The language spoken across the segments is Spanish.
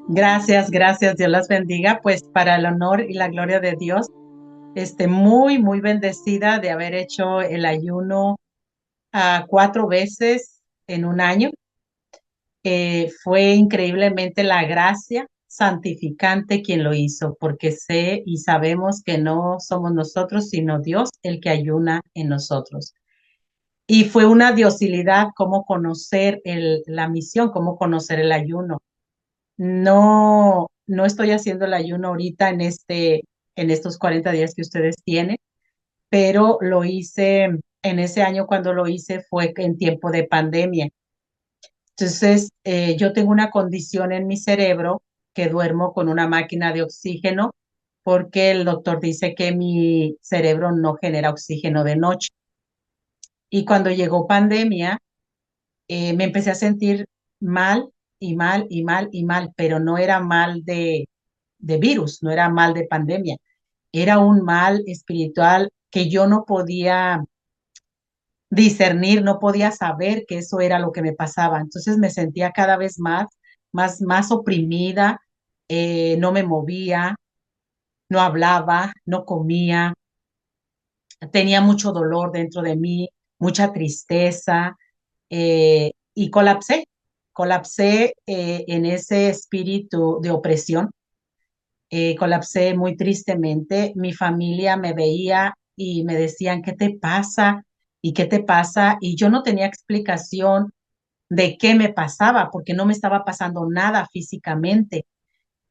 Gracias, gracias, Dios las bendiga. Pues para el honor y la gloria de Dios, muy, muy bendecida de haber hecho el ayuno 4 veces en un año. Fue increíblemente la gracia santificante quien lo hizo, porque sé y sabemos que no somos nosotros, sino Dios el que ayuna en nosotros. Y fue una diosilidad, cómo conocer la misión, cómo conocer el ayuno. No, no estoy haciendo el ayuno ahorita en estos 40 días que ustedes tienen, pero lo hice en ese año. Cuando lo hice fue en tiempo de pandemia. Entonces, yo tengo una condición en mi cerebro que duermo con una máquina de oxígeno porque el doctor dice que mi cerebro no genera oxígeno de noche. Y cuando llegó pandemia, me empecé a sentir mal y mal y mal y mal, pero no era mal de virus, no era mal de pandemia, era un mal espiritual que yo no podía discernir, no podía saber que eso era lo que me pasaba. Entonces me sentía cada vez más oprimida, no me movía, no hablaba, no comía, tenía mucho dolor dentro de mí, mucha tristeza, y colapsé en ese espíritu de opresión. Colapsé muy tristemente. Mi familia me veía y me decían, ¿qué te pasa? ¿Y qué te pasa? Y yo no tenía explicación de qué me pasaba, porque no me estaba pasando nada físicamente.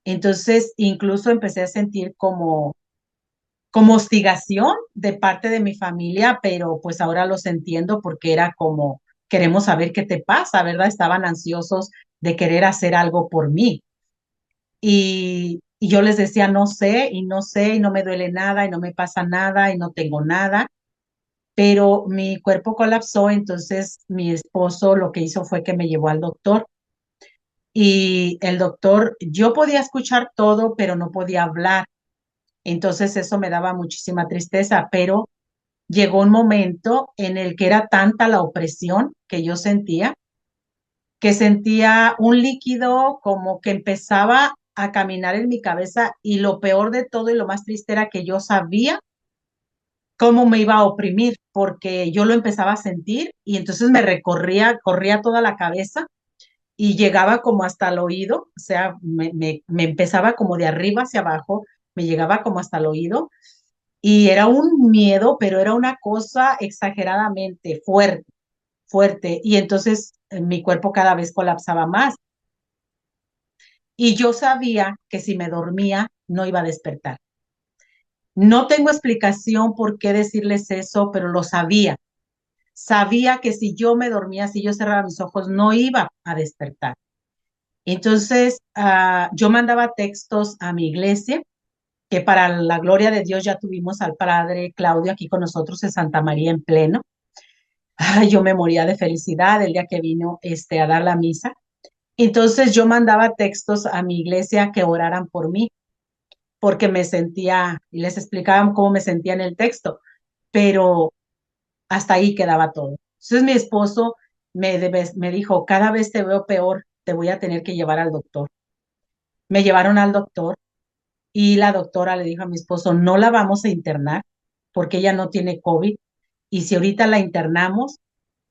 Entonces, incluso empecé a sentir como hostigación de parte de mi familia, pero pues ahora los entiendo porque era como, queremos saber qué te pasa, ¿verdad? Estaban ansiosos de querer hacer algo por mí. Y yo les decía, no sé, y no sé, y no me duele nada, y no me pasa nada, y no tengo nada, pero mi cuerpo colapsó. Entonces mi esposo lo que hizo fue que me llevó al doctor, y el doctor, yo podía escuchar todo, pero no podía hablar. Entonces eso me daba muchísima tristeza, pero llegó un momento en el que era tanta la opresión que sentía un líquido como que empezaba a caminar en mi cabeza, y lo peor de todo y lo más triste era que yo sabía cómo me iba a oprimir porque yo lo empezaba a sentir, y entonces corría toda la cabeza y llegaba como hasta el oído. O sea, me empezaba como de arriba hacia abajo, me llegaba como hasta el oído, y era un miedo, pero era una cosa exageradamente fuerte, fuerte, y entonces mi cuerpo cada vez colapsaba más. Y yo sabía que si me dormía no iba a despertar. No tengo explicación por qué decirles eso, pero lo sabía. Sabía que si yo me dormía, si yo cerraba mis ojos, no iba a despertar. Entonces, yo mandaba textos a mi iglesia, que para la gloria de Dios ya tuvimos al padre Claudio aquí con nosotros en Santa María en pleno. Ay, yo me moría de felicidad el día que vino a dar la misa. Entonces yo mandaba textos a mi iglesia que oraran por mí, porque me sentía, y les explicaba cómo me sentía en el texto, pero hasta ahí quedaba todo. Entonces mi esposo me dijo, cada vez te veo peor, te voy a tener que llevar al doctor. Me llevaron al doctor, y la doctora le dijo a mi esposo, no la vamos a internar porque ella no tiene COVID, y si ahorita la internamos,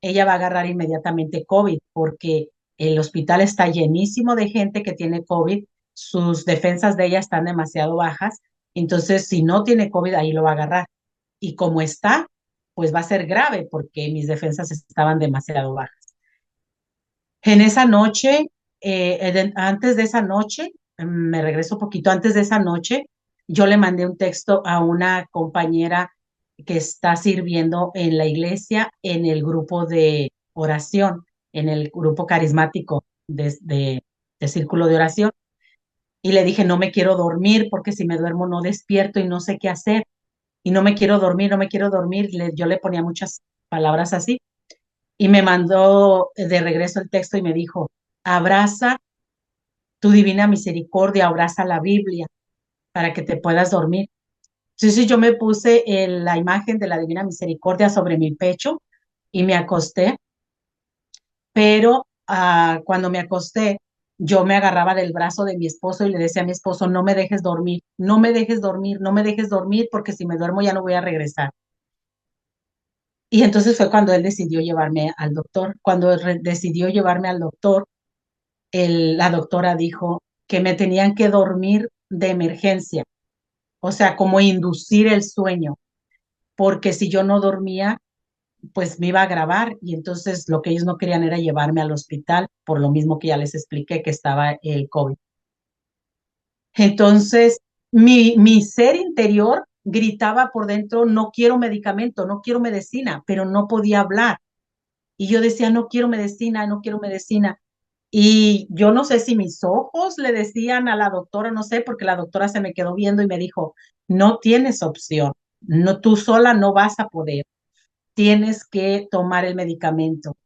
ella va a agarrar inmediatamente COVID porque el hospital está llenísimo de gente que tiene COVID, sus defensas de ella están demasiado bajas. Entonces si no tiene COVID, ahí lo va a agarrar. Y como está, pues va a ser grave porque mis defensas estaban demasiado bajas. En esa noche, antes de esa noche, me regreso un poquito, antes de esa noche, yo le mandé un texto a una compañera que está sirviendo en la iglesia en el grupo de oración, en el grupo carismático de círculo de oración. Y le dije, no me quiero dormir porque si me duermo no despierto y no sé qué hacer. Y no me quiero dormir, no me quiero dormir. Yo le ponía muchas palabras así, y me mandó de regreso el texto y me dijo, abraza tu divina misericordia, abraza la Biblia para que te puedas dormir. Entonces yo me puse la imagen de la divina misericordia sobre mi pecho y me acosté, pero cuando me acosté, yo me agarraba del brazo de mi esposo y le decía a mi esposo, no me dejes dormir, no me dejes dormir, no me dejes dormir, porque si me duermo ya no voy a regresar. Y entonces fue cuando él decidió llevarme al doctor. Cuando decidió llevarme al doctor, la doctora dijo que me tenían que dormir de emergencia, o sea, como inducir el sueño, porque si yo no dormía, pues me iba a agravar y entonces lo que ellos no querían era llevarme al hospital, por lo mismo que ya les expliqué que estaba el COVID. Entonces, mi ser interior gritaba por dentro, no quiero medicamento, no quiero medicina, pero no podía hablar. Y yo decía, no quiero medicina, no quiero medicina. Y yo no sé si mis ojos le decían a la doctora, no sé, porque la doctora se me quedó viendo y me dijo, no tienes opción, no, tú sola no vas a poder, tienes que tomar el medicamento.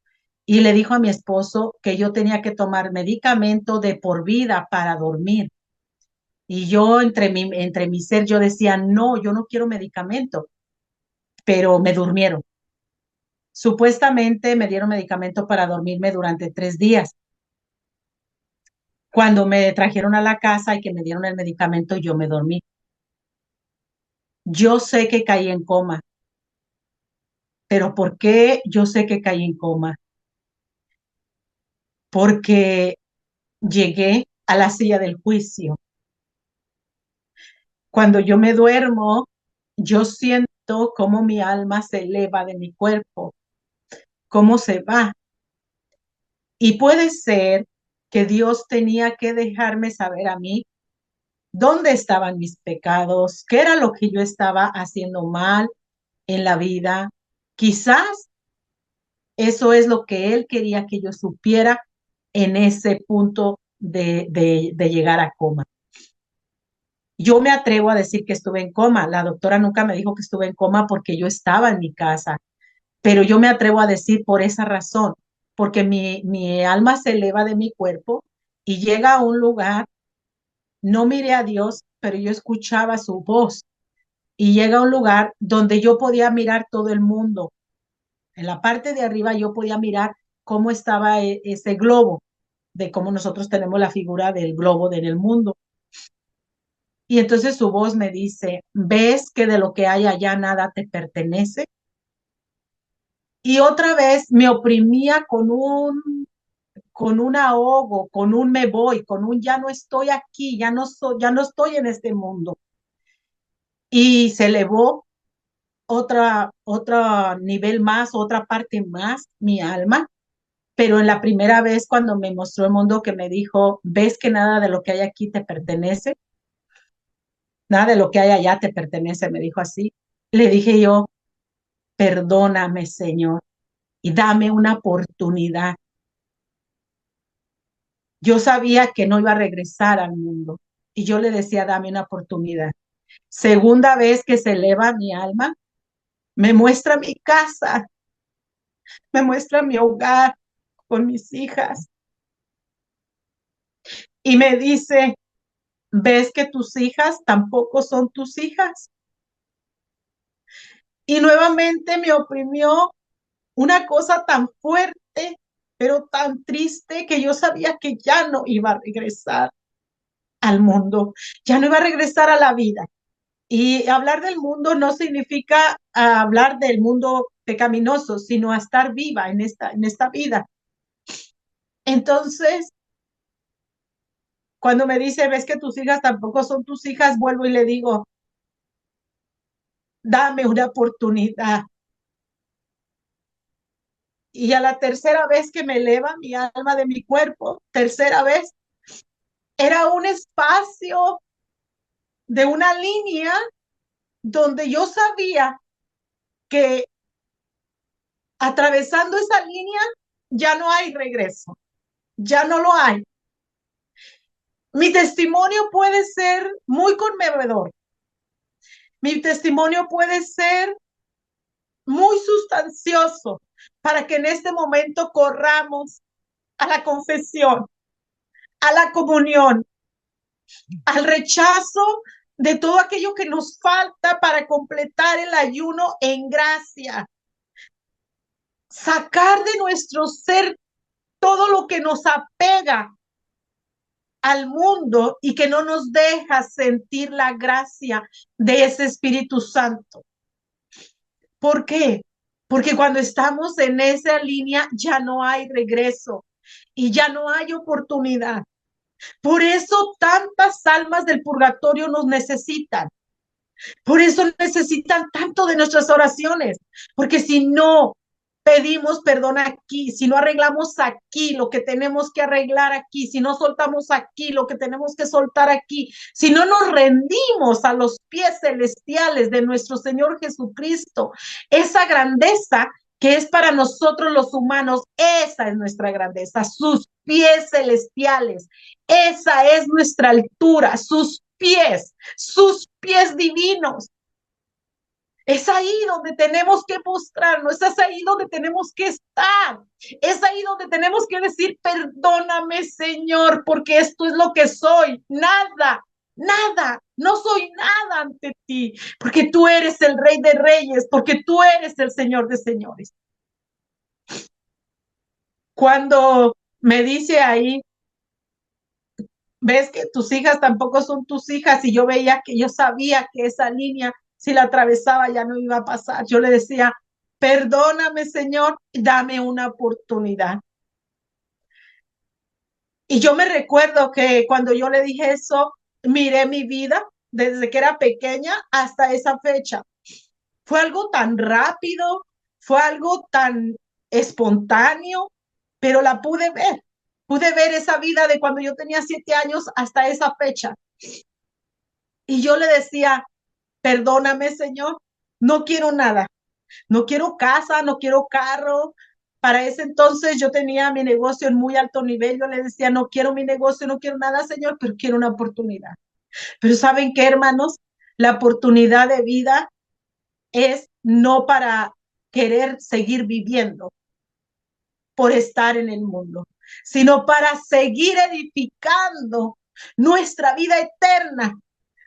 Y le dijo a mi esposo que yo tenía que tomar medicamento de por vida para dormir. Y yo entre mi ser, yo decía, no, yo no quiero medicamento, pero me durmieron. Supuestamente me dieron medicamento para dormirme durante 3 días. Cuando me trajeron a la casa y que me dieron el medicamento, yo me dormí. Yo sé que caí en coma, pero ¿por qué yo sé que caí en coma? Porque llegué a la silla del juicio. Cuando yo me duermo, yo siento cómo mi alma se eleva de mi cuerpo, cómo se va. Y puede ser que Dios tenía que dejarme saber a mí dónde estaban mis pecados, qué era lo que yo estaba haciendo mal en la vida. Quizás eso es lo que Él quería que yo supiera en ese punto de llegar a coma. Yo me atrevo a decir que estuve en coma. La doctora nunca me dijo que estuve en coma porque yo estaba en mi casa, pero yo me atrevo a decir por esa razón, porque mi alma se eleva de mi cuerpo y llega a un lugar, no miré a Dios, pero yo escuchaba su voz y llega a un lugar donde yo podía mirar todo el mundo. En la parte de arriba yo podía mirar cómo estaba ese globo, de cómo nosotros tenemos la figura del globo en el mundo. Y entonces su voz me dice, ¿ves que de lo que hay allá nada te pertenece? Y otra vez me oprimía con un ahogo, con un me voy, con un ya no estoy aquí, ya no estoy en este mundo. Y se elevó otra nivel más, otra parte más, mi alma. Pero en la primera vez cuando me mostró el mundo que me dijo, ¿ves que nada de lo que hay aquí te pertenece? Nada de lo que hay allá te pertenece, me dijo así. Le dije yo, perdóname, Señor, y dame una oportunidad. Yo sabía que no iba a regresar al mundo y yo le decía, dame una oportunidad. Segunda vez que se eleva mi alma, me muestra mi casa, me muestra mi hogar con mis hijas y me dice, ¿ves que tus hijas tampoco son tus hijas? Y nuevamente me oprimió una cosa tan fuerte, pero tan triste que yo sabía que ya no iba a regresar al mundo, ya no iba a regresar a la vida. Y hablar del mundo no significa hablar del mundo pecaminoso, sino a estar viva en esta vida. Entonces, cuando me dice, ves que tus hijas tampoco son tus hijas, vuelvo y le digo, dame una oportunidad. Y a la tercera vez que me eleva mi alma de mi cuerpo, tercera vez, era un espacio de una línea donde yo sabía que atravesando esa línea ya no hay regreso, ya no lo hay. Mi testimonio puede ser muy conmovedor, mi testimonio puede ser muy sustancioso para que en este momento corramos a la confesión, a la comunión, al rechazo de todo aquello que nos falta para completar el ayuno en gracia, sacar de nuestro ser todo lo que nos apega al mundo y que no nos deja sentir la gracia de ese Espíritu Santo. ¿Por qué? Porque cuando estamos en esa línea ya no hay regreso y ya no hay oportunidad. Por eso tantas almas del purgatorio nos necesitan. Por eso necesitan tanto de nuestras oraciones, porque si no pedimos perdón aquí, si no arreglamos aquí lo que tenemos que arreglar aquí, si no soltamos aquí lo que tenemos que soltar aquí, si no nos rendimos a los pies celestiales de nuestro Señor Jesucristo, esa grandeza que es para nosotros los humanos, esa es nuestra grandeza, sus pies celestiales, esa es nuestra altura, sus pies divinos. Es ahí donde tenemos que mostrarnos, es ahí donde tenemos que estar, es ahí donde tenemos que decir, perdóname, Señor, porque esto es lo que soy, nada, nada, no soy nada ante ti, porque tú eres el Rey de Reyes, porque tú eres el Señor de Señores. Cuando me dice ahí, ves que tus hijas tampoco son tus hjas, y yo veía que yo sabía que esa línea, si la atravesaba, ya no iba a pasar. Yo le decía, perdóname, Señor, dame una oportunidad. Y yo me recuerdo que cuando yo le dije eso, miré mi vida desde que era pequeña hasta esa fecha. Fue algo tan rápido, fue algo tan espontáneo, pero la pude ver. Pude ver esa vida de cuando yo tenía 7 años hasta esa fecha. Y yo le decía, perdóname, Señor, no quiero nada, no quiero casa, no quiero carro. Para ese entonces yo tenía mi negocio en muy alto nivel. Yo le decía, no quiero mi negocio, no quiero nada, Señor, pero quiero una oportunidad. Pero ¿saben qué, hermanos? La oportunidad de vida es no para querer seguir viviendo por estar en el mundo, sino para seguir edificando nuestra vida eterna.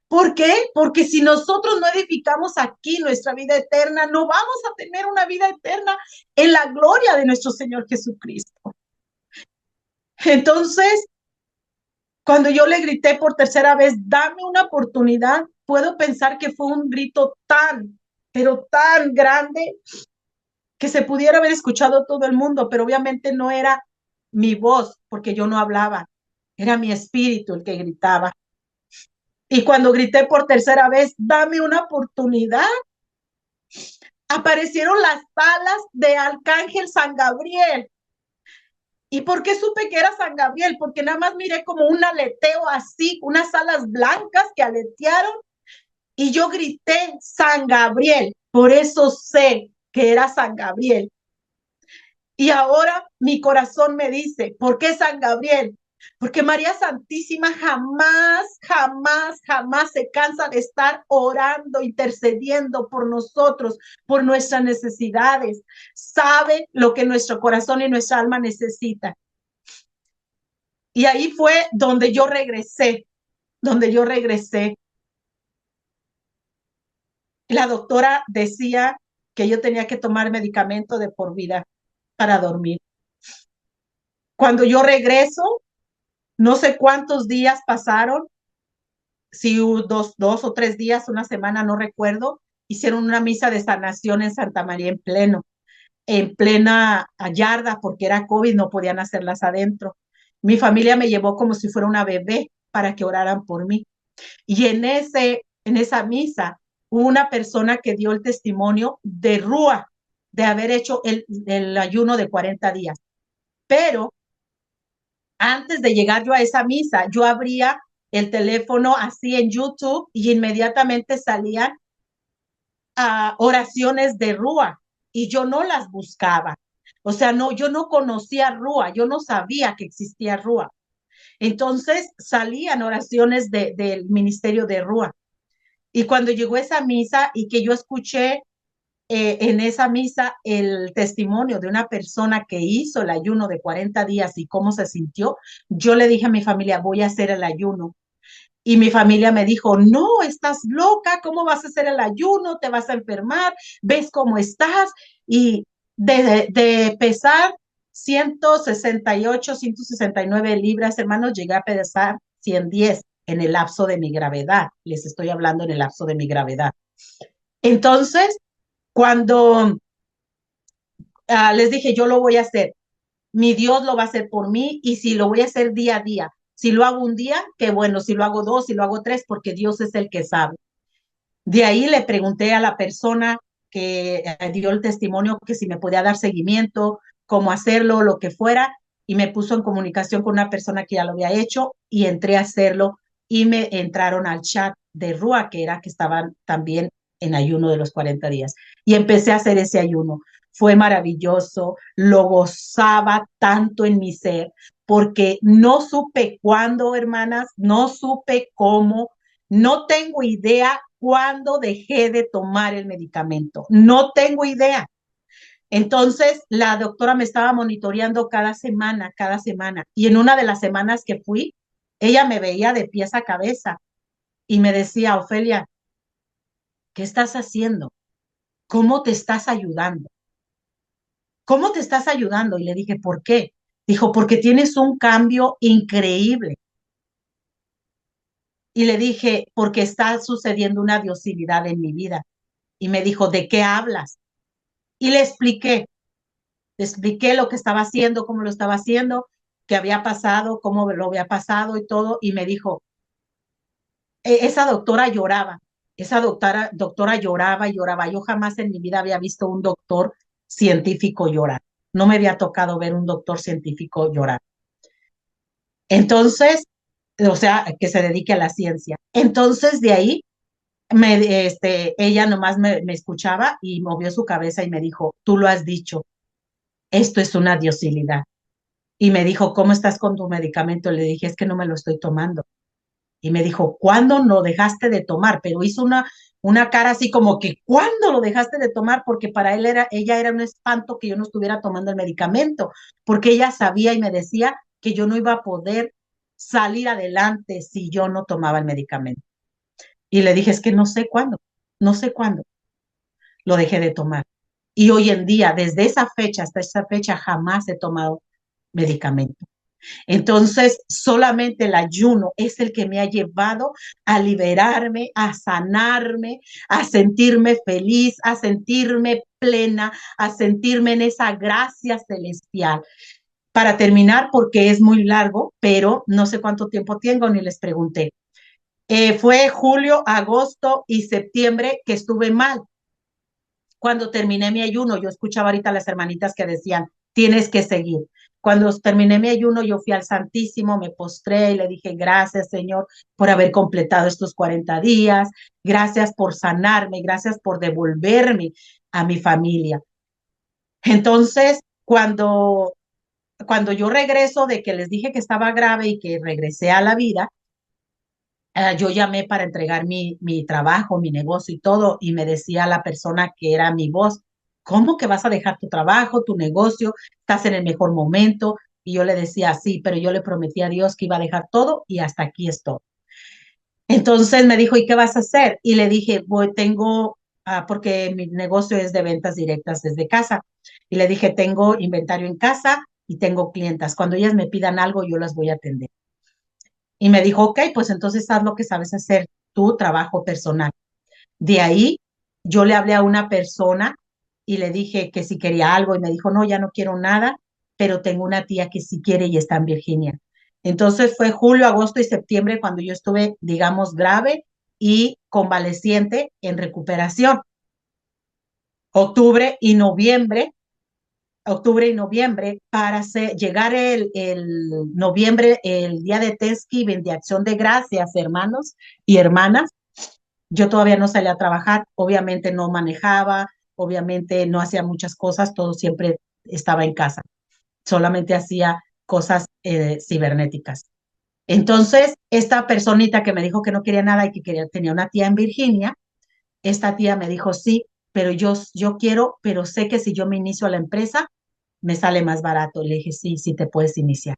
¿Por qué? Porque si nosotros no edificamos aquí nuestra vida eterna, no vamos a tener una vida eterna en la gloria de nuestro Señor Jesucristo. Entonces, cuando yo le grité por tercera vez, dame una oportunidad, puedo pensar que fue un grito tan, pero tan grande que se pudiera haber escuchado todo el mundo, pero obviamente no era mi voz, porque yo no hablaba, era mi espíritu el que gritaba. Y cuando grité por tercera vez, dame una oportunidad, aparecieron las alas de Arcángel San Gabriel. ¿Y por qué supe que era San Gabriel? Porque nada más miré como un aleteo así, unas alas blancas que aletearon, y yo grité San Gabriel. Por eso sé que era San Gabriel. Y ahora mi corazón me dice, ¿por qué San Gabriel? Porque María Santísima jamás, jamás, jamás se cansa de estar orando, intercediendo por nosotros, por nuestras necesidades. Sabe lo que nuestro corazón y nuestra alma necesitan. Y ahí fue donde yo regresé, donde yo regresé. La doctora decía que yo tenía que tomar medicamento de por vida para dormir. Cuando yo regreso, no sé cuántos días pasaron, si dos o 3 días, una semana, no recuerdo, hicieron una misa de sanación en Santa María en plena yarda, porque era COVID, no podían hacerlas adentro. Mi familia me llevó como si fuera una bebé para que oraran por mí. Y en esa misa hubo una persona que dio el testimonio de Rúa, de haber hecho el ayuno de 40 días. Pero antes de llegar yo a esa misa, yo abría el teléfono así en YouTube y inmediatamente salían oraciones de Rúa y yo no las buscaba. O sea, no, yo no conocía Rúa, yo no sabía que existía Rúa. Entonces salían oraciones del ministerio de Rúa. Y cuando llegó esa misa y que yo escuché en esa misa el testimonio de una persona que hizo el ayuno de 40 días y cómo se sintió, yo le dije a mi familia, voy a hacer el ayuno. Y mi familia me dijo, no, estás loca, ¿cómo vas a hacer el ayuno? Te vas a enfermar, ves cómo estás. Y de pesar 168, 169 libras, hermanos, llegué a pesar 110 en el lapso de mi gravedad. Les estoy hablando en el lapso de mi gravedad. Entonces, cuando les dije, yo lo voy a hacer, mi Dios lo va a hacer por mí y si lo voy a hacer día a día. Si lo hago un día, qué bueno, si lo hago dos, si lo hago tres, porque Dios es el que sabe. De ahí le pregunté a la persona que dio el testimonio que si me podía dar seguimiento, cómo hacerlo, lo que fuera, y me puso en comunicación con una persona que ya lo había hecho y entré a hacerlo y me entraron al chat de Rúa, que era que estaban también en ayuno de los 40 días. Y empecé a hacer ese ayuno. Fue maravilloso, lo gozaba tanto en mi ser, porque no supe cuándo, hermanas, no supe cómo, no tengo idea cuándo dejé de tomar el medicamento. No tengo idea. Entonces, la doctora me estaba monitoreando cada semana. Y en una de las semanas que fui, ella me veía de pies a cabeza y me decía, Ofelia, ¿qué estás haciendo? ¿Cómo te estás ayudando? ¿Cómo te estás ayudando? Y le dije, ¿por qué? Dijo, porque tienes un cambio increíble. Y le dije, porque está sucediendo una diosilidad en mi vida. Y me dijo, ¿de qué hablas? Y le expliqué lo que estaba haciendo, cómo lo estaba haciendo, qué había pasado, cómo lo había pasado y todo. Y me dijo, esa doctora lloraba, esa doctora lloraba y lloraba. Yo jamás en mi vida había visto un doctor científico llorar. No me había tocado ver un doctor científico llorar. Entonces, o sea, que se dedique a la ciencia. Entonces, de ahí, ella nomás me escuchaba y movió su cabeza y me dijo, tú lo has dicho, esto es una diosilidad. Y me dijo, ¿cómo estás con tu medicamento? Le dije, es que no me lo estoy tomando. Y me dijo, ¿cuándo lo dejaste de tomar? Pero hizo una cara así como que, ¿cuándo lo dejaste de tomar? Porque para ella era un espanto que yo no estuviera tomando el medicamento, porque ella sabía y me decía que yo no iba a poder salir adelante si yo no tomaba el medicamento. Y le dije, es que no sé cuándo, no sé cuándo lo dejé de tomar. Y hoy en día, desde esa fecha hasta esa fecha, jamás he tomado medicamento. Entonces, solamente el ayuno es el que me ha llevado a liberarme, a sanarme, a sentirme feliz, a sentirme plena, a sentirme en esa gracia celestial. Para terminar, porque es muy largo, pero no sé cuánto tiempo tengo, ni les pregunté. Fue julio, agosto y septiembre que estuve mal. Cuando terminé mi ayuno, yo escuchaba ahorita a las hermanitas que decían, tienes que seguir. Cuando terminé mi ayuno, yo fui al Santísimo, me postré y le dije, gracias, Señor, por haber completado estos 40 días, gracias por sanarme, gracias por devolverme a mi familia. Entonces, cuando yo regreso de que les dije que estaba grave y que regresé a la vida, yo llamé para entregar mi trabajo, mi negocio y todo, y me decía la persona que era mi voz, ¿cómo que vas a dejar tu trabajo, tu negocio? Estás en el mejor momento. Y yo le decía, sí, pero yo le prometí a Dios que iba a dejar todo y hasta aquí estoy. Entonces me dijo, ¿y qué vas a hacer? Y le dije, porque mi negocio es de ventas directas desde casa. Y le dije, tengo inventario en casa y tengo clientas. Cuando ellas me pidan algo, yo las voy a atender. Y me dijo, ok, pues entonces haz lo que sabes hacer, tu trabajo personal. De ahí yo le hablé a una persona y le dije que si quería algo y me dijo, no, ya no quiero nada, pero tengo una tía que sí quiere y está en Virginia. Entonces fue julio, agosto y septiembre cuando yo estuve, digamos, grave y convaleciente en recuperación. Octubre y noviembre, octubre y noviembre, llegar el noviembre, el día de Thanksgiving, de Acción de Gracias, hermanos y hermanas, yo todavía no salía a trabajar, obviamente no manejaba, obviamente no hacía muchas cosas, todo siempre estaba en casa, solamente hacía cosas cibernéticas. Entonces, esta personita que me dijo que no quería nada y que tenía una tía en Virginia, esta tía me dijo, sí, pero yo quiero, pero sé que si yo me inicio a la empresa, me sale más barato. Le dije, sí, sí te puedes iniciar.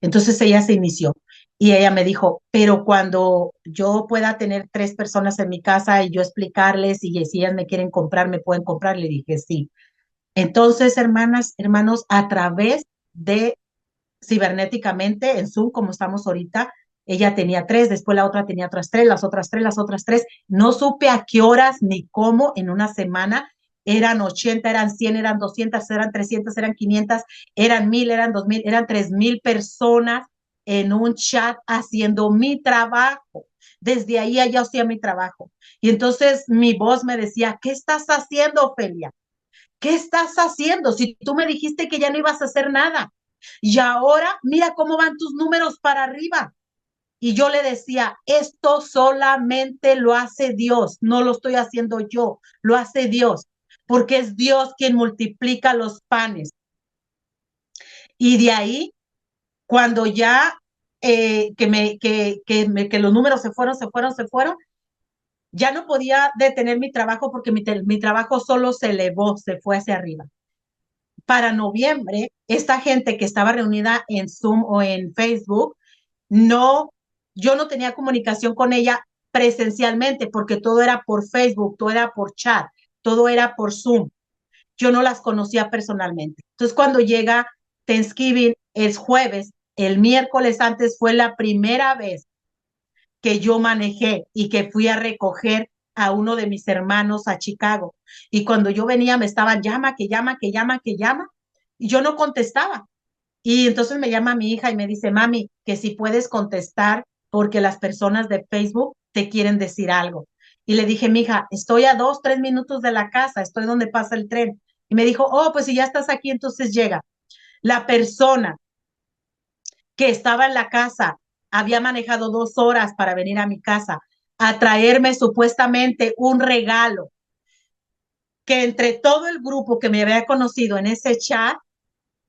Entonces ella se inició y ella me dijo, pero cuando yo pueda tener 3 personas en mi casa y yo explicarles y si ellas me quieren comprar, me pueden comprar, le dije sí. Entonces, hermanas, hermanos, a través de cibernéticamente en Zoom, como estamos ahorita, Ella tenía tres, después la otra tenía otras tres, las otras tres, las otras tres. No supe a qué horas ni cómo en una semana. Eran 80, eran 100, eran 200, eran 300, eran 500, eran 1000, eran 2000, eran 3000 personas en un chat haciendo mi trabajo. Desde ahí allá hacía mi trabajo. Y entonces mi voz me decía, ¿qué estás haciendo, Ofelia? ¿Qué estás haciendo? Si tú me dijiste que ya no ibas a hacer nada. Y ahora mira cómo van tus números para arriba. Y yo le decía, esto solamente lo hace Dios, no lo estoy haciendo yo, lo hace Dios, porque es Dios quien multiplica los panes. Y de ahí, cuando ya que los números se fueron, ya no podía detener mi trabajo porque mi trabajo solo se elevó, se fue hacia arriba. Para noviembre, esta gente que estaba reunida en Zoom o en Facebook, no, yo no tenía comunicación con ella presencialmente porque todo era por Facebook, todo era por chat, todo era por Zoom. Yo no las conocía personalmente. Entonces, cuando llega Thanksgiving, es jueves, el miércoles antes fue la primera vez que yo manejé y que fui a recoger a uno de mis hermanos a Chicago. Y cuando yo venía me estaban llama, que llama, que llama, que llama, y yo no contestaba. Y entonces me llama mi hija y me dice, mami, que si puedes contestar porque las personas de Facebook te quieren decir algo. Y le dije, mi hija, estoy a 2, 3 minutos de la casa, estoy donde pasa el tren. Y me dijo, oh, pues si ya estás aquí, entonces llega. La persona que estaba en la casa había manejado 2 horas para venir a mi casa a traerme supuestamente un regalo que entre todo el grupo que me había conocido en ese chat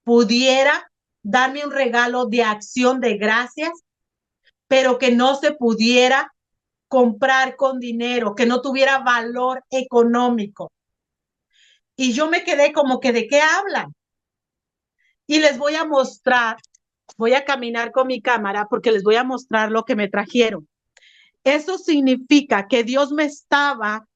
pudiera darme un regalo de acción de gracias, pero que no se pudiera comprar con dinero, que no tuviera valor económico. Y yo me quedé como que, ¿de qué hablan? Y les voy a mostrar, voy a caminar con mi cámara porque les voy a mostrar lo que me trajeron. Eso significa que Dios me estaba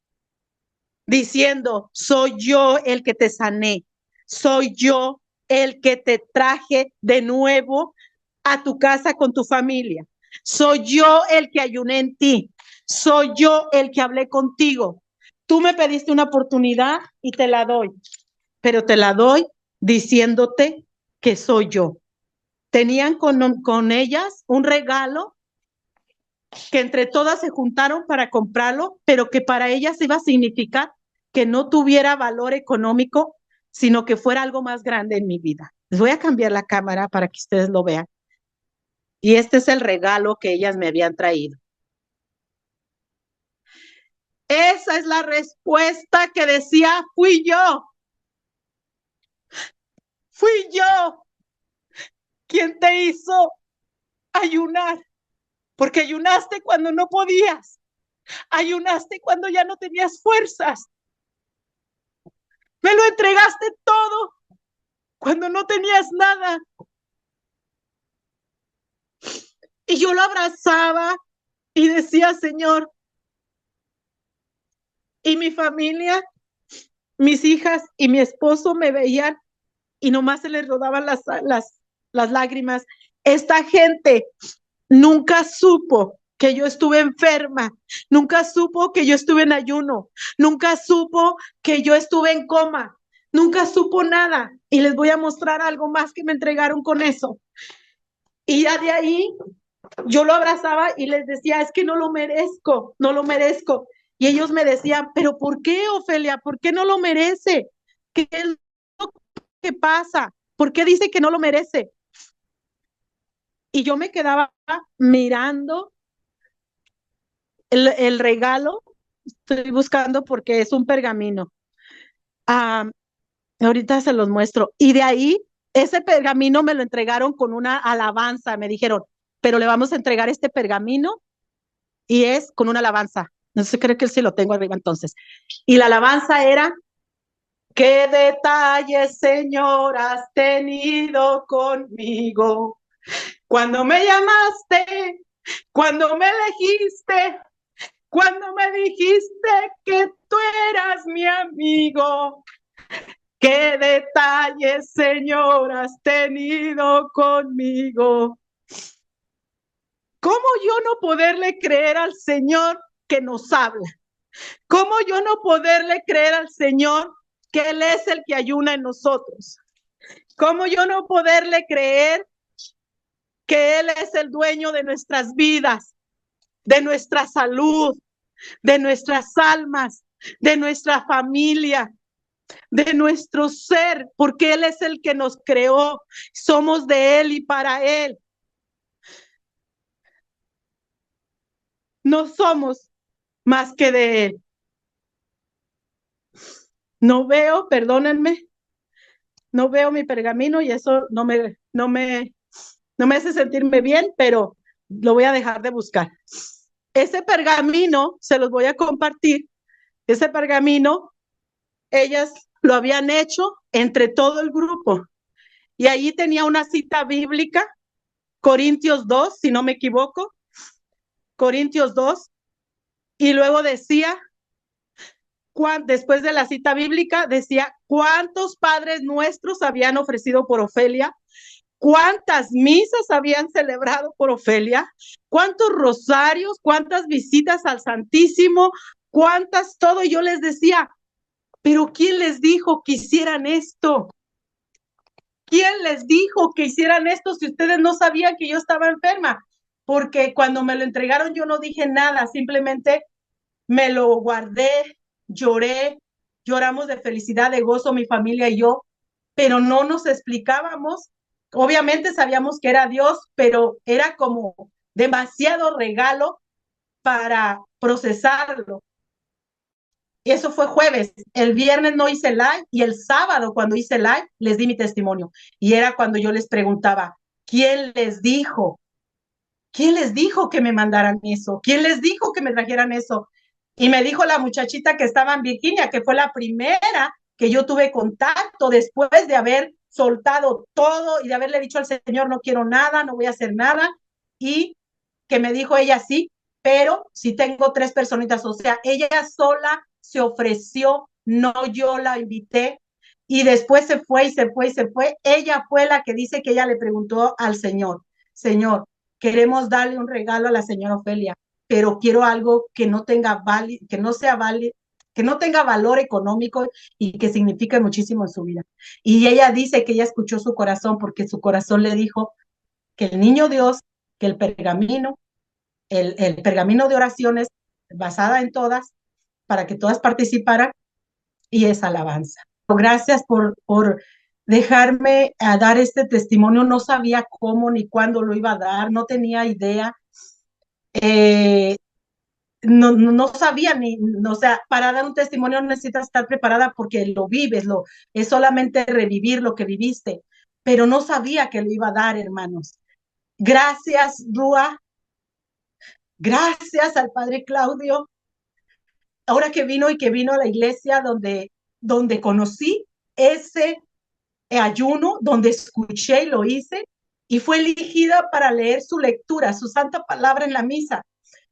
diciendo, soy yo el que te sané, soy yo el que te traje de nuevo a tu casa con tu familia, soy yo el que ayuné en ti, soy yo el que hablé contigo. Tú me pediste una oportunidad y te la doy, pero te la doy diciéndote que soy yo. Tenían con ellas un regalo que entre todas se juntaron para comprarlo, pero que para ellas iba a significar que no tuviera valor económico, sino que fuera algo más grande en mi vida. Les voy a cambiar la cámara para que ustedes lo vean. Y este es el regalo que ellas me habían traído. Esa es la respuesta que decía, fui yo. Fui yo quien te hizo ayunar, porque ayunaste cuando no podías, ayunaste cuando ya no tenías fuerzas, me lo entregaste todo cuando no tenías nada. Y yo lo abrazaba y decía, Señor, y mi familia, mis hijas y mi esposo me veían y nomás se les rodaban las lágrimas. Esta gente nunca supo que yo estuve enferma, nunca supo que yo estuve en ayuno, nunca supo que yo estuve en coma, nunca supo nada. Y les voy a mostrar algo más que me entregaron con eso. Y ya de ahí yo lo abrazaba y les decía, es que no lo merezco, no lo merezco. Y ellos me decían, pero ¿por qué, Ofelia? ¿Por qué no lo merece? ¿Qué es lo que pasa? ¿Por qué dice que no lo merece? Y yo me quedaba mirando el regalo, estoy buscando porque es un pergamino. Ahorita se los muestro. Y de ahí, ese pergamino me lo entregaron con una alabanza. Me dijeron, pero le vamos a entregar este pergamino y es con una alabanza. No sé, creo que él sí lo tengo arriba entonces. Y la alabanza era, qué detalles, Señor, has tenido conmigo. Cuando me llamaste, cuando me elegiste, cuando me dijiste que tú eras mi amigo. Qué detalles, Señor, has tenido conmigo. ¿Cómo yo no poderle creer al Señor que nos habla? ¿Cómo yo no poderle creer al Señor que Él es el que ayuna en nosotros? ¿Cómo yo no poderle creer que Él es el dueño de nuestras vidas, de nuestra salud, de nuestras almas, de nuestra familia, de nuestro ser? Porque Él es el que nos creó, somos de Él y para Él. No somos más que de Él. No veo, perdónenme, no veo mi pergamino y eso no me hace sentirme bien, pero lo voy a dejar de buscar. Ese pergamino se los voy a compartir. Ese pergamino, ellas lo habían hecho entre todo el grupo. Y ahí tenía una cita bíblica, Corintios 2, si no me equivoco, Corintios 2, y luego decía, después de la cita bíblica, decía, ¿cuántos padres nuestros habían ofrecido por Ofelia? ¿Cuántas misas habían celebrado por Ofelia? ¿Cuántos rosarios? ¿Cuántas visitas al Santísimo? ¿Cuántas todo? Y yo les decía, pero ¿quién les dijo que hicieran esto? ¿Quién les dijo que hicieran esto si ustedes no sabían que yo estaba enferma? Porque cuando me lo entregaron yo no dije nada, simplemente me lo guardé, lloré, lloramos de felicidad, de gozo, mi familia y yo, pero no nos explicábamos. Obviamente sabíamos que era Dios, pero era como demasiado regalo para procesarlo. Y eso fue jueves. El viernes no hice live y el sábado cuando hice live les di mi testimonio. Y era cuando yo les preguntaba, ¿quién les dijo? ¿Quién les dijo que me mandaran eso? ¿Quién les dijo que me trajeran eso? Y me dijo la muchachita que estaba en Virginia, que fue la primera que yo tuve contacto después de haber soltado todo y de haberle dicho al Señor, no quiero nada, no voy a hacer nada. Y que me dijo ella sí, pero sí tengo 3 personitas, o sea, ella sola se ofreció, no yo la invité. Y después se fue y se fue y se fue. Ella fue la que dice que ella le preguntó al Señor, Señor, queremos darle un regalo a la señora Ofelia, pero quiero algo que no tenga que no sea que no tenga valor económico y que signifique muchísimo en su vida. Y ella dice que ella escuchó su corazón porque su corazón le dijo que el niño Dios, que el pergamino de oraciones basada en todas, para que todas participaran, y esa alabanza. Gracias por dejarme a dar este testimonio. No sabía cómo ni cuándo lo iba a dar, no tenía idea. Eh, no sabía ni, o sea, para dar un testimonio necesitas estar preparada porque lo vives, es solamente revivir lo que viviste, pero no sabía que lo iba a dar, hermanos. Gracias, Rúa, gracias al Padre Claudio, ahora que vino y que vino a la iglesia donde conocí ese ayuno, donde escuché y lo hice, y fue elegida para leer su lectura, su santa palabra en la misa.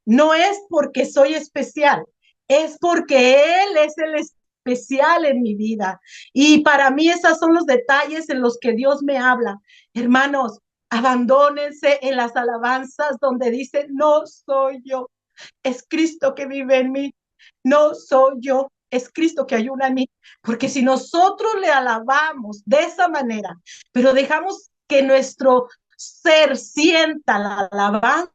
No es porque soy especial, es porque Él es el especial en mi vida. Y para mí esos son los detalles en los que Dios me habla. Hermanos, abandónense en las alabanzas donde dice, no soy yo, es Cristo que vive en mí, no soy yo, es Cristo que ayuda en mí, porque si nosotros le alabamos de esa manera, pero dejamos que nuestro ser sienta la alabanza,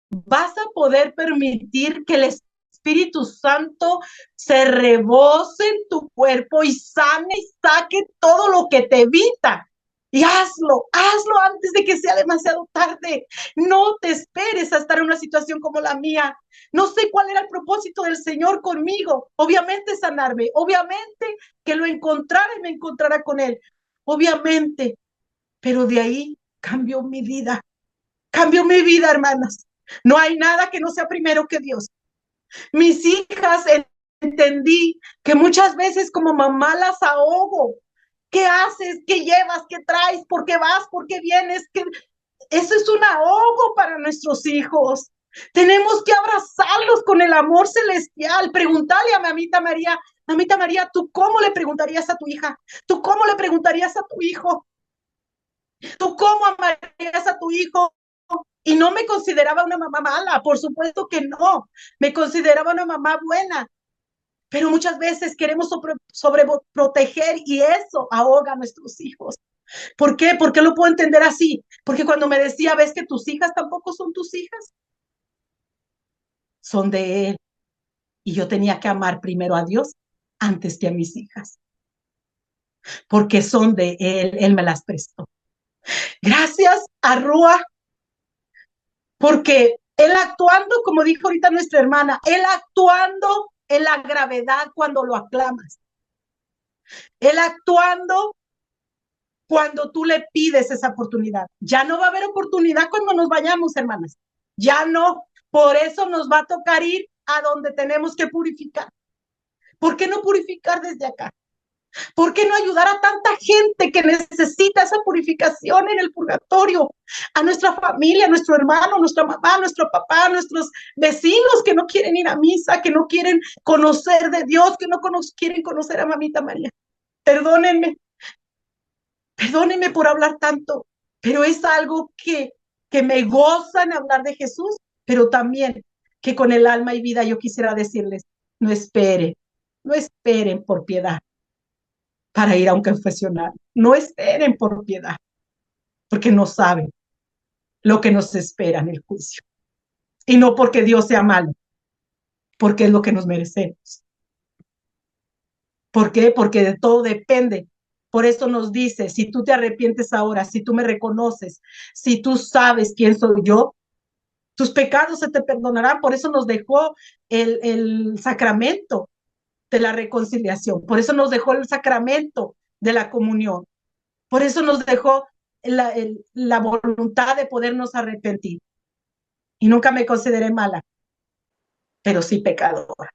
vas a poder permitir que el Espíritu Santo se rebose en tu cuerpo y sane y saque todo lo que te evita. Y hazlo antes de que sea demasiado tarde. No te esperes a estar en una situación como la mía. No sé cuál era el propósito del Señor conmigo. Obviamente sanarme, obviamente que lo encontrara y me encontrara con Él. Obviamente, pero de ahí cambió mi vida. Cambió mi vida, hermanas. No hay nada que no sea primero que Dios. Mis hijas entendí que muchas veces como mamá las ahogo. ¿Qué haces? ¿Qué llevas? ¿Qué traes? ¿Por qué vas? ¿Por qué vienes? Eso es un ahogo para nuestros hijos. Tenemos que abrazarlos con el amor celestial. Preguntarle a mamita María, ¿tú cómo le preguntarías a tu hija? ¿Tú cómo le preguntarías a tu hijo? ¿Tú cómo amarías a tu hijo? Y no me consideraba una mamá mala, por supuesto que no. Me consideraba una mamá buena. Pero muchas veces queremos sobreproteger y eso ahoga a nuestros hijos. ¿Por qué? ¿Por qué lo puedo entender así? Porque cuando me decía, ves que tus hijas tampoco son tus hijas, son de él. Y yo tenía que amar primero a Dios antes que a mis hijas, porque son de él me las prestó. Gracias a Rúa, porque él actuando, como dijo ahorita nuestra hermana, él actuando en la gravedad cuando lo aclamas, él actuando cuando tú le pides esa oportunidad. Ya no va a haber oportunidad cuando nos vayamos, hermanas. Ya no. Por eso nos va a tocar ir a donde tenemos que purificar. ¿Por qué no purificar desde acá? ¿Por qué no ayudar a tanta gente que necesita esa purificación en el purgatorio? A nuestra familia, a nuestro hermano, nuestra mamá, nuestro papá, a nuestros vecinos que no quieren ir a misa, que no quieren conocer de Dios, que no quieren conocer a Mamita María. Perdónenme, perdónenme por hablar tanto, pero es algo que me goza en hablar de Jesús, pero también que con el alma y vida yo quisiera decirles, no esperen, no esperen por piedad para ir a un confesionario, no esperen por piedad, porque no saben lo que nos espera en el juicio. Y no porque Dios sea malo, porque es lo que nos merecemos. ¿Por qué? Porque de todo depende. Por eso nos dice, si tú te arrepientes ahora, si tú me reconoces, si tú sabes quién soy yo, tus pecados se te perdonarán. Por eso nos dejó el sacramento de la reconciliación. Por eso nos dejó el sacramento de la comunión. Por eso nos dejó la voluntad de podernos arrepentir. Y nunca me consideré mala, pero sí pecadora.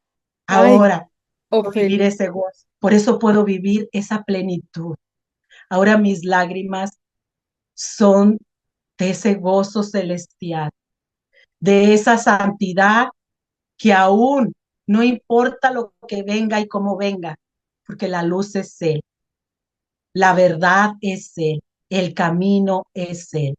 Ay, Ahora puedo vivir Ofelia. ese gozo. Por eso puedo vivir esa plenitud. Ahora mis lágrimas son de ese gozo celestial, de esa santidad que aún no importa lo que venga y cómo venga, porque la luz es Él, la verdad es Él, el camino es Él.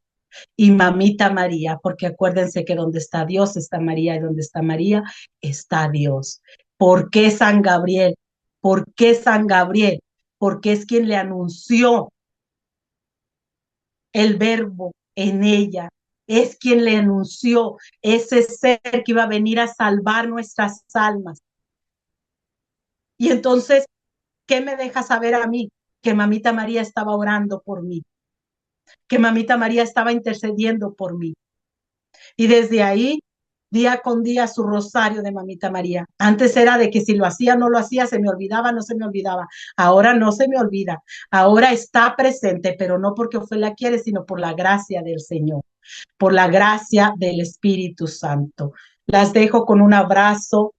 Y Mamita María, porque acuérdense que donde está Dios está María y donde está María está Dios. ¿Por qué San Gabriel? ¿Por qué San Gabriel? Porque es quien le anunció el verbo en ella, es quien le anunció ese ser que iba a venir a salvar nuestras almas. Y entonces, ¿qué me deja saber a mí? Que Mamita María estaba orando por mí, que Mamita María estaba intercediendo por mí. Y desde ahí, día con día, su rosario de Mamita María. Antes era de que si lo hacía, no lo hacía, se me olvidaba, no se me olvidaba. Ahora no se me olvida. Ahora está presente, pero no porque Ofelia quiere, sino por la gracia del Señor, por la gracia del Espíritu Santo. Las dejo con un abrazo.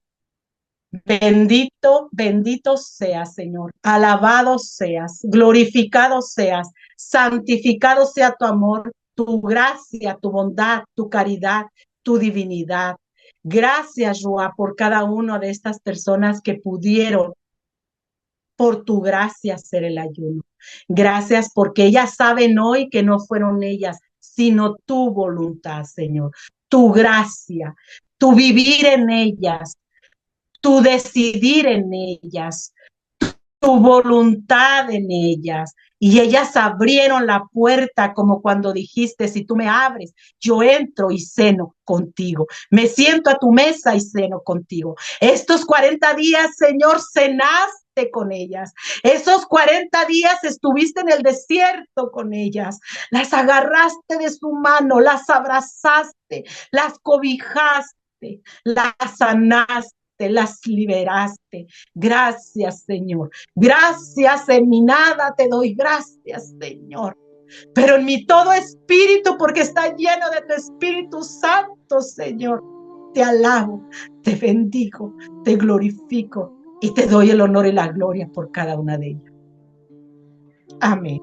Bendito, bendito seas, Señor. Alabado seas, glorificado seas, santificado sea tu amor, tu gracia, tu bondad, tu caridad, tu divinidad. Gracias, Joa, por cada una de estas personas que pudieron, por tu gracia, hacer el ayuno. Gracias porque ellas saben hoy que no fueron ellas, sino tu voluntad, Señor, tu gracia, tu vivir en ellas, tu decidir en ellas, tu voluntad en ellas. Y ellas abrieron la puerta como cuando dijiste, si tú me abres, yo entro y ceno contigo. Me siento a tu mesa y ceno contigo. Estos 40 días, Señor, cenaste con ellas. Esos 40 días estuviste en el desierto con ellas. Las agarraste de su mano, las abrazaste, las cobijaste, las sanaste, las liberaste. Gracias, Señor. Gracias, en mi nada te doy gracias, Señor. Pero en mi todo espíritu, porque está lleno de tu Espíritu Santo, Señor. Te alabo, te bendigo, te glorifico y te doy el honor y la gloria por cada una de ellas. Amén.